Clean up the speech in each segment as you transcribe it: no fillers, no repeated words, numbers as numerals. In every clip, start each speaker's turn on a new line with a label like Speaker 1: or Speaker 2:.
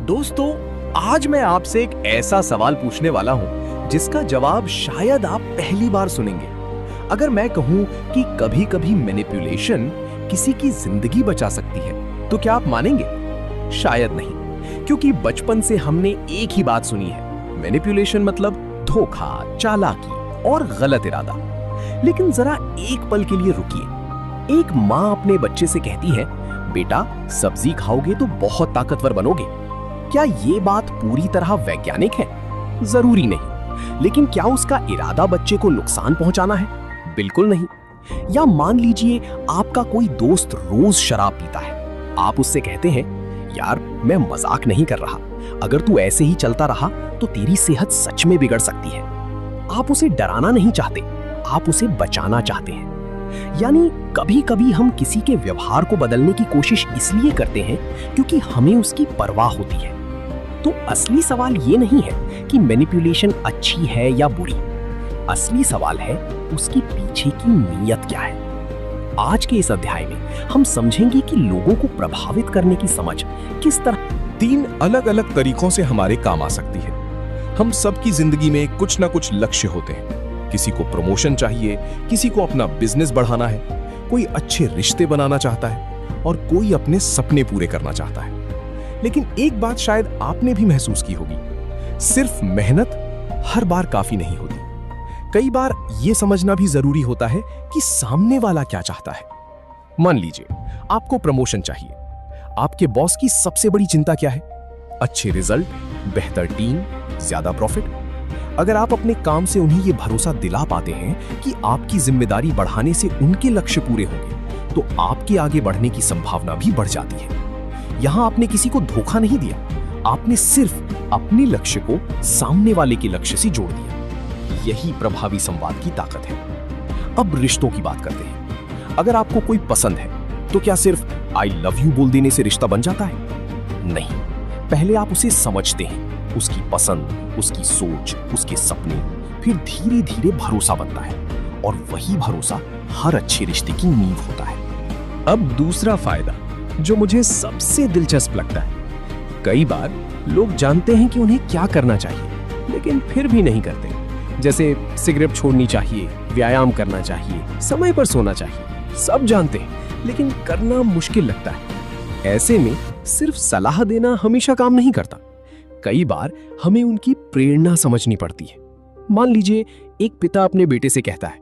Speaker 1: दोस्तों, आज मैं आपसे एक ऐसा सवाल पूछने वाला हूं जिसका जवाब शायद आप पहली बार सुनेंगे। अगर मैं कहूं कि कभी-कभी मैनिपुलेशन किसी की जिंदगी बचा सकती है, तो क्या आप मानेंगे? शायद नहीं, क्योंकि बचपन से हमने एक ही बात सुनी है, मैनिपुलेशन मतलब धोखा, चालाकी और गलत इरादा। लेकिन जरा एक पल के लिए रुकिए। एक माँ अपने बच्चे से कहती है, बेटा सब्जी खाओगे तो बहुत ताकतवर बनोगे। क्या ये बात पूरी तरह वैज्ञानिक है? जरूरी नहीं। लेकिन क्या उसका इरादा बच्चे को नुकसान पहुंचाना है? बिल्कुल नहीं। या मान लीजिए आपका कोई दोस्त रोज शराब पीता है। आप उससे कहते हैं, यार मैं मजाक नहीं कर रहा, अगर तू ऐसे ही चलता रहा तो तेरी सेहत सच में बिगड़ सकती है। आप उसे डराना नहीं चाहते, आप उसे बचाना चाहते हैं। यानी कभी-कभी हम किसी के व्यवहार को बदलने की कोशिश इसलिए करते हैं क्योंकि हमें उसकी परवाह होती है। तो असली सवाल ये नहीं है कि मैनिपुलेशन अच्छी है या बुरी। असली सवाल है उसकी पीछे की नीयत क्या है। आज के इस अध्याय में हम समझेंगे कि लोगों को प्रभावित करने की समझ किस तरह
Speaker 2: 3 अलग-अलग तरीकों से हमारे काम आ सकती है। हम सबकी जिंदगी में कुछ ना कुछ लक्ष्य होते हैं। किसी को प्रमोशन चाहिए, किसी को अपना बिजनेस बढ़ाना है, कोई अच्छे रिश्ते बनाना चाहता है और कोई अपने सपने पूरे करना चाहता है। लेकिन एक बात शायद आपने भी महसूस की होगी, सिर्फ मेहनत हर बार काफी नहीं होती। कई बार यह समझना भी जरूरी होता है कि सामने वाला क्या चाहता है। मान लीजिए आपको प्रमोशन चाहिए। आपके बॉस की सबसे बड़ी चिंता क्या है? अच्छे रिजल्ट, बेहतर टीम, ज्यादा प्रॉफिट। अगर आप अपने काम से उन्हें यह भरोसा दिला पाते हैं कि आपकी जिम्मेदारी बढ़ाने से उनके लक्ष्य पूरे होंगे, तो आपके आगे बढ़ने की संभावना भी बढ़ जाती है। यहां आपने किसी को धोखा नहीं दिया, आपने सिर्फ अपने लक्ष्य को सामने वाले के लक्ष्य से जोड़ दिया। यही प्रभावी संवाद की ताकत है। अब रिश्तों की बात करते हैं। अगर आपको कोई पसंद है, तो क्या सिर्फ आई लव यू बोल देने से रिश्ता बन जाता है? नहीं, पहले आप उसे समझते हैं, उसकी पसंद, उसकी सोच, उसके सपने, फिर धीरे धीरे भरोसा बनता है और वही भरोसा हर अच्छे रिश्ते की नींव होता है। अब दूसरा फायदा जो मुझे सबसे दिलचस्प लगता है, कई बार लोग जानते हैं कि उन्हें क्या करना चाहिए, लेकिन फिर भी नहीं करते। जैसे सिगरेट छोड़नी चाहिए, व्यायाम करना चाहिए, समय पर सोना चाहिए, सब जानते हैं, लेकिन करना मुश्किल लगता है। ऐसे में सिर्फ सलाह देना हमेशा काम नहीं करता। कई बार हमें उनकी प्रेरणा समझनी पड़ती है। मान लीजिए एक पिता अपने बेटे से कहता है,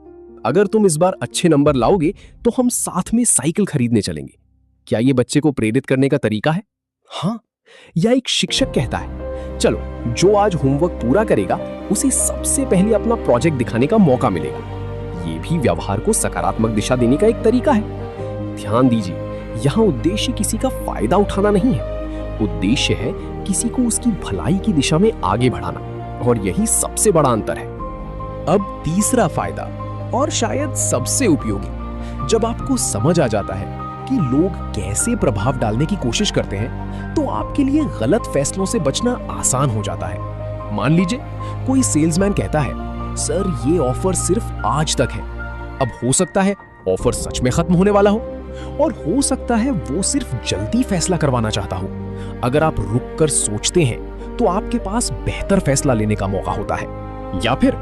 Speaker 2: अगर तुम इस बार अच्छे नंबर लाओगे तो हम साथ में साइकिल खरीदने चलेंगे। क्या यह बच्चे को प्रेरित करने का तरीका है? हाँ। या एक शिक्षक कहता है, चलो जो आज होमवर्क पूरा करेगा उसे सबसे पहले अपना प्रोजेक्ट दिखाने का मौका मिलेगा। यह भी व्यवहार को सकारात्मक दिशा देने का एक तरीका है। ध्यान दीजिए, यहां उद्देश्य किसी का फायदा उठाना नहीं है, उद्देश्य है किसी को उसकी भलाई की दिशा में आगे बढ़ाना, और यही सबसे बड़ा अंतर है। अब तीसरा फायदा, और शायद सबसे उपयोगी, जब आपको समझ आ जाता है कि लोग कैसे प्रभाव डालने की कोशिश करते हैं, तो आपके लिए गलत फैसलों से बचना आसान हो जाता है। मान लीजिए कोई सेल्समैन कहता है, सर ये ऑफर सिर्फ आज तक है। अब हो सकता है ऑफर सच में खत्म होने वाला हो, और हो सकता है वो सिर्फ जल्दी फैसला करवाना चाहता हो। अगर आप रुककर सोचते हैं तो आपके पास बेहतर फैसला लेने का मौका होता है। या फिर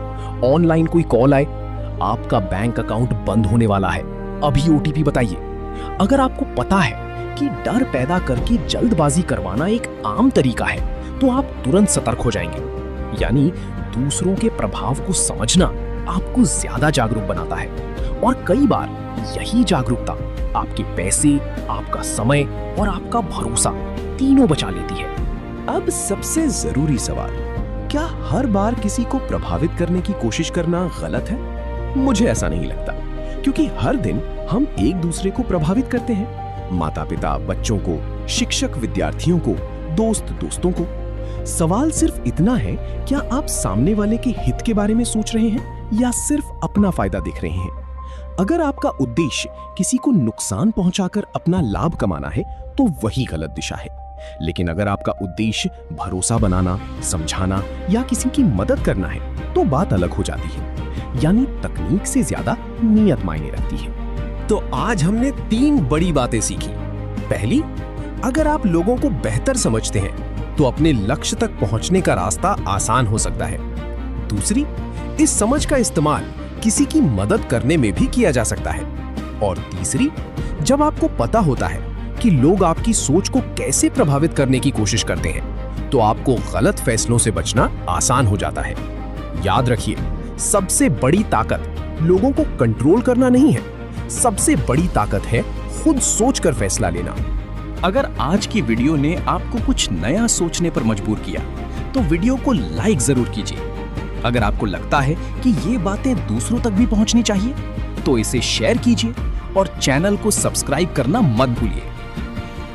Speaker 2: ऑनलाइन कोई कॉल आए, आपका बैंक अकाउंट बंद होने वाला है, अभी ओटीपी बताइए। अगर आपको पता है कि डर पैदा करके जल्दबाजी करवाना एक आम तरीका है, तो आप तुरंत सतर्क हो जाएंगे। यानी दूसरों के प्रभाव को समझना आपको ज्यादा जागरूक बनाता है, और कई बार यही जागरूकता आपके पैसे, आपका समय और आपका भरोसा तीनों बचा लेती है। अब सबसे जरूरी सवाल, क्या हर बार किसी को प्रभावित करने की कोशिश करना गलत है? मुझे ऐसा नहीं लगता, क्योंकि हर दिन हम एक दूसरे को प्रभावित करते हैं। माता पिता बच्चों को, शिक्षक विद्यार्थियों को, दोस्त दोस्तों को। सवाल सिर्फ इतना है, क्या आप सामने वाले के हित के बारे में सोच रहे हैं या सिर्फ अपना फायदा देख रहे हैं? अगर आपका उद्देश्य किसी को नुकसान पहुंचाकर अपना लाभ कमाना है, तो वही गलत दिशा है। लेकिन अगर आपका उद्देश्य भरोसा बनाना, समझाना या किसी की मदद करना है, तो बात अलग हो जाती है। यानी तकनीक से ज्यादा नीयत मायने रखती है। तो आज हमने 3 बड़ी बातें सीखी। पहली, अगर आप लोगों को बेहतर समझते हैं
Speaker 1: तो अपने लक्ष्य तक पहुंचने का रास्ता आसान हो सकता है। दूसरी, इस समझ का इस्तेमाल किसी की मदद करने में भी किया जा सकता है। और तीसरी, जब आपको पता होता है कि लोग आपकी सोच को कैसे प्रभावित करने की कोशिश करते हैं, तो आपको गलत फैसलों से बचना आसान हो जाता है। याद रखिए, सबसे बड़ी ताकत लोगों को कंट्रोल करना नहीं है, सबसे बड़ी ताकत है खुद सोचकर फैसला लेना।
Speaker 3: अगर आज की वीडियो ने आपको कुछ नया सोचने पर मजबूर किया, तो वीडियो को लाइक जरूर कीजिए। अगर आपको लगता है कि ये बातें दूसरों तक भी पहुंचनी चाहिए, तो इसे शेयर कीजिए और चैनल को सब्सक्राइब करना मत भूलिए।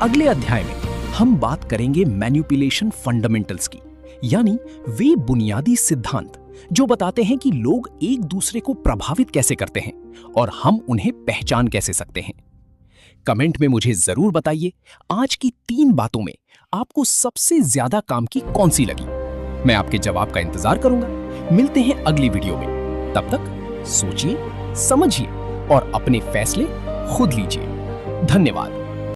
Speaker 3: अगले अध्याय में हम बात करेंगे मैनिपुलेशन फंडामेंटल्स की, यानी वे बुनियादी सिद्धांत जो बताते हैं कि लोग एक दूसरे को प्रभावित कैसे करते हैं और हम उन्हें पहचान कैसे सकते हैं। कमेंट में मुझे जरूर बताइए, आज की 3 बातों में आपको सबसे ज्यादा काम की कौन सी लगी। मैं आपके जवाब का इंतजार करूंगा। मिलते हैं अगली वीडियो में। तब तक सोचिए, समझिए और अपने फैसले खुद लीजिए। धन्यवाद।